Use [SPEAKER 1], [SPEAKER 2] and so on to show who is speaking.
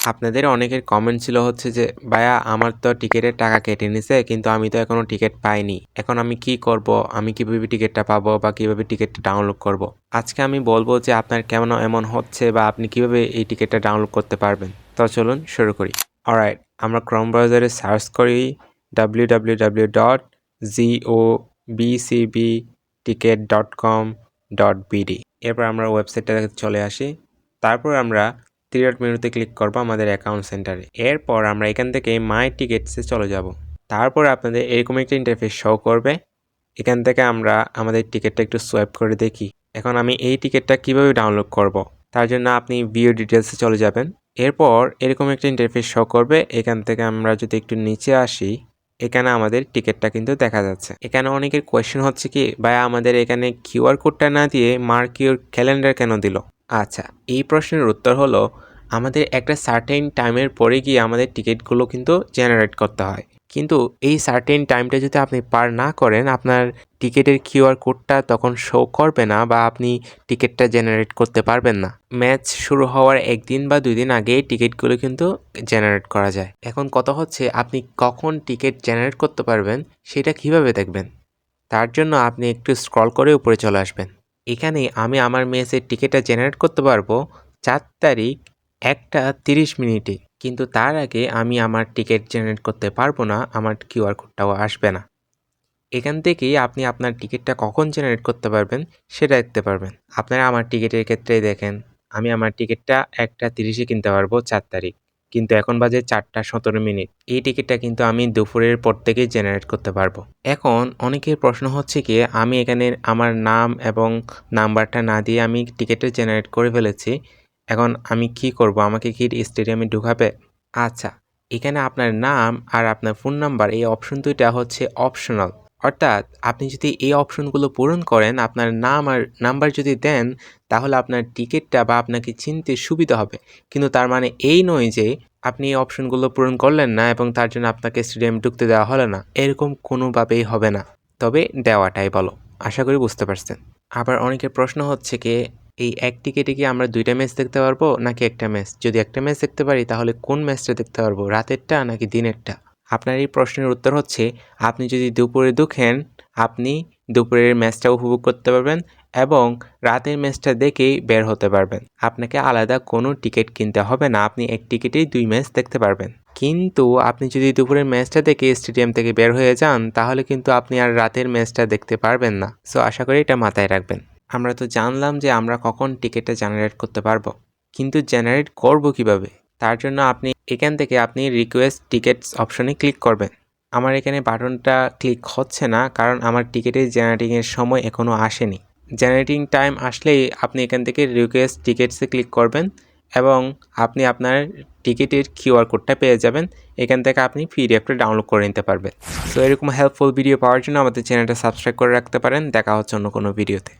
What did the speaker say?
[SPEAKER 1] আপনাদের অনেকের কমেন্ট ছিল হচ্ছে যে ভাইয়া আমার তো টিকেটের টাকা কেটে নিছে কিন্তু আমি তো এখনো টিকিট পাইনি। এখন আমি কি করব? আমি কিভাবে টিকিটটা পাবো বা কিভাবে টিকিটটা ডাউনলোড করব? আজকে আমি বলবো যে আপনার কেন এমন হচ্ছে বা আপনি কিভাবে এই টিকিটটা ডাউনলোড করতে পারবেন। তো চলুন শুরু করি। অলরাইট, আমরা ক্রোম ব্রাউজারে সার্চ করি www.gobcbticket.com.bd। এরপর আমরা ওয়েবসাইটটাতে চলে আসি। তারপর আমরা 3 ডট মেনুতে ক্লিক করব আমাদের অ্যাকাউন্ট সেন্টারে। এরপর আমরা এখান থেকে মাই টিকেটসে চলে যাব। তারপর আপনাদের এরকম একটা ইন্টারফেস শো করবে। এখান থেকে আমরা আমাদের টিকিটটা একটু সোয়াইপ করে দেখি। এখন আমি এই টিকিটটা কিভাবে ডাউনলোড করব? তার জন্য আপনি ভিউ ডিটেলসে চলে যাবেন। এরপর এরকম একটা ইন্টারফেস শো করবে। এখান থেকে আমরা যদি একটু নিচে আসি, এখানে আমাদের টিকিটটা কিন্তু দেখা যাচ্ছে। এখানে অনেকের কোয়েশ্চেন হচ্ছে কি ভাই আমাদের এখানে কিউআর কোডটা না দিয়ে মার্ক ইউর ক্যালেন্ডার কেন দিল? আচ্ছা, এই প্রশ্নের উত্তর হলো আমাদের একটা সার্টেন টাইমের পরে গিয়ে আমাদের টিকিটগুলো কিন্তু জেনারেট করতে হয়। কিন্তু এই সার্টেন টাইমটা যদি আপনি পার না করেন আপনার টিকিটের কিউআর কোডটা তখন শো করবে না বা আপনি টিকিটটা জেনারেট করতে পারবেন না। ম্যাচ শুরু হওয়ার 1 দিন বা 2 দিন আগেই টিকিটগুলো কিন্তু জেনারেট করা যায়। এখন কথা হচ্ছে আপনি কখন টিকিট জেনারেট করতে পারবেন সেটা কিভাবে দেখবেন? তার জন্য আপনি একটু স্ক্রল করে উপরে চলে আসবেন। এখানে আমি আমার মেসের টিকিটটা জেনারেট করতে পারবো 4 তারিখ 1টা 30 মিনিটে। কিন্তু তার আগে আমি আমার টিকিট জেনারেট করতে পারবো না, আমার কিউআর কোডটাও আসবে না। এখান থেকেই আপনি আপনার টিকিটটা কখন জেনারেট করতে পারবেন সেটা দেখতে পারবেন। আপনারা আমার টিকিটের ক্ষেত্রেই দেখেন, আমি আমার টিকিটটা 1টা 30-এ কিনতে পারবো 4 তারিখ। কিন্তু এখন বাজে 4টা 17 মিনিট। এই টিকিটটা কিন্তু আমি দুপুরের পর থেকেই জেনারেট করতে পারবো। এখন অনেকের প্রশ্ন হচ্ছে কি আমি এখানে আমার নাম এবং নাম্বারটা না দিয়ে আমি টিকিটটা জেনারেট করে ফেলেছি। এখন আমি কি করব? আমাকে কি স্টেডিয়ামে ঢুকাবে? আচ্ছা, এখানে আপনার নাম আর আপনার ফোন নাম্বার এই অপশন 2টা হচ্ছে অপশনাল। অর্থাৎ আপনি যদি এই অপশনগুলো পূরণ করেন, আপনার নাম আর নাম্বার যদি দেন, তাহলে আপনার টিকিটটা বা আপনাকে চিনতে সুবিধা হবে। কিন্তু তার মানে এই নয় যে আপনি এই অপশনগুলো পূরণ করলেন না এবং তার জন্য আপনাকে স্টেডিয়ামে ঢুকতে দেওয়া হলো না। এরকম কোনোভাবেই হবে না। তবে দেওয়াটাই ভালো। আশা করি বুঝতে পারছেন। আবার অনেকের প্রশ্ন হচ্ছে কি এই এক টিকেটে কি আমরা 2টা ম্যাচ দেখতে পারবো নাকি একটা ম্যাচ? যদি একটা ম্যাচ দেখতে পারি তাহলে কোন ম্যাচটা দেখতে পারবো? রাতেরটা নাকি দিনেরটা? আপনার এই প্রশ্নের উত্তর হচ্ছে আপনি যদি দুপুরে ঢুকেন, আপনি দুপুরের ম্যাচটা উপভোগ করতে পারবেন এবং রাতের ম্যাচটা দেখেই বের হতে পারবেন। আপনাকে আলাদা কোনো টিকিট কিনতে হবে না, আপনি এক টিকিটেই 2 ম্যাচ দেখতে পারবেন। কিন্তু আপনি যদি দুপুরের ম্যাচটা দেখে স্টেডিয়াম থেকে বের হয়ে যান, তাহলে কিন্তু আপনি আর রাতের ম্যাচটা দেখতে পারবেন না। সো আশা করি এটা মাথায় রাখবেন। আমরা তো জানলাম যে আমরা কখন টিকিটটা জেনারেট করতে পারবো, কিন্তু জেনারেট করব কিভাবে? তার জন্য আপনি এখান থেকে আপনি রিকোয়েস্ট টিকেটস অপশনে ক্লিক করবেন। আমার এখানে বাটনটা ক্লিক হচ্ছে না কারণ আমার টিকিটের জেনারেটিংয়ের সময় এখনও আসেনি। জেনারেটিং টাইম আসলেই আপনি এখান থেকে রিকোয়েস্ট টিকেটসে ক্লিক করবেন এবং আপনি আপনার টিকিটের কিউআর কোডটা পেয়ে যাবেন। এখান থেকে আপনি পিডিএফটা ডাউনলোড করে নিতে পারবেন। সো এরকম হেল্পফুল ভিডিও পাওয়ার জন্য আমাদের চ্যানেলটা সাবস্ক্রাইব করে রাখতে পারেন। দেখা হচ্ছে অন্য কোনো ভিডিওতে।